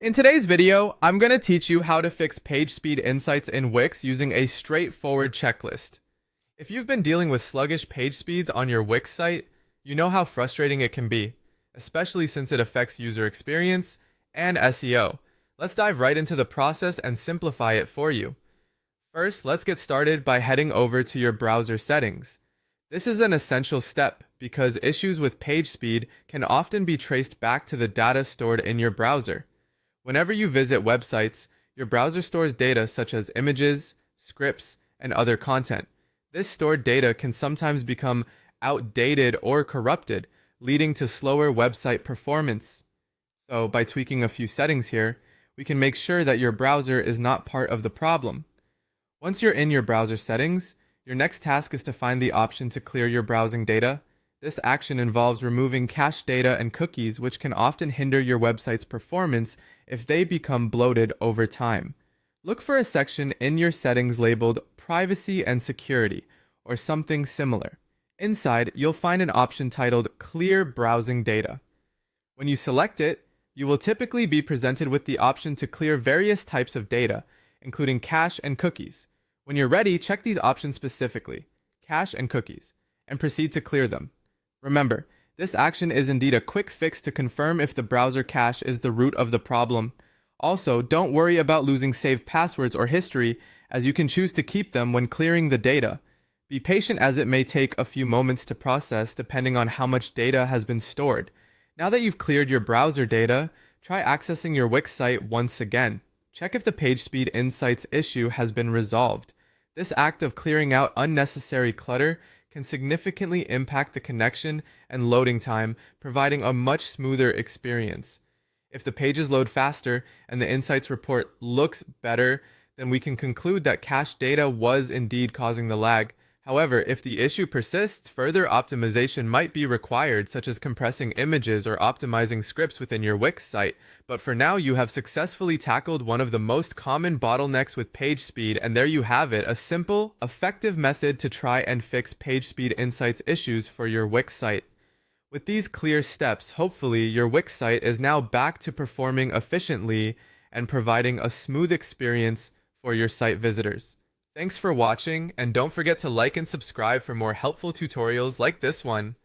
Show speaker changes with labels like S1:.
S1: In today's video, I'm going to teach you how to fix PageSpeed Insights in Wix using a straightforward checklist. If you've been dealing with sluggish page speeds on your Wix site, you know how frustrating it can be, especially since it affects user experience and SEO. Let's dive right into the process and simplify it for you. First, let's get started by heading over to your browser settings. This is an essential step because issues with page speed can often be traced back to the data stored in your browser. Whenever you visit websites, your browser stores data such as images, scripts, and other content. This stored data can sometimes become outdated or corrupted, leading to slower website performance. So, by tweaking a few settings here, we can make sure that your browser is not part of the problem. Once you're in your browser settings, your next task is to find the option to clear your browsing data. This action involves removing cached data and cookies, which can often hinder your website's performance if they become bloated over time. Look for a section in your settings labeled Privacy and Security, or something similar. Inside, you'll find an option titled Clear Browsing Data. When you select it, you will typically be presented with the option to clear various types of data, including cache and cookies. When you're ready, check these options specifically, cache and cookies, and proceed to clear them. Remember, this action is indeed a quick fix to confirm if the browser cache is the root of the problem. Also, don't worry about losing saved passwords or history, as you can choose to keep them when clearing the data. Be patient, as it may take a few moments to process depending on how much data has been stored. Now that you've cleared your browser data, try accessing your Wix site once again. Check if the PageSpeed Insights issue has been resolved. This act of clearing out unnecessary clutter can significantly impact the connection and loading time, providing a much smoother experience. If the pages load faster and the Insights report looks better, then we can conclude that cached data was indeed causing the lag. However, if the issue persists, further optimization might be required, such as compressing images or optimizing scripts within your Wix site. But for now, you have successfully tackled one of the most common bottlenecks with page speed, and there you have it, a simple, effective method to try and fix page speed insights issues for your Wix site. With these clear steps, hopefully your Wix site is now back to performing efficiently and providing a smooth experience for your site visitors. Thanks for watching, and don't forget to like and subscribe for more helpful tutorials like this one.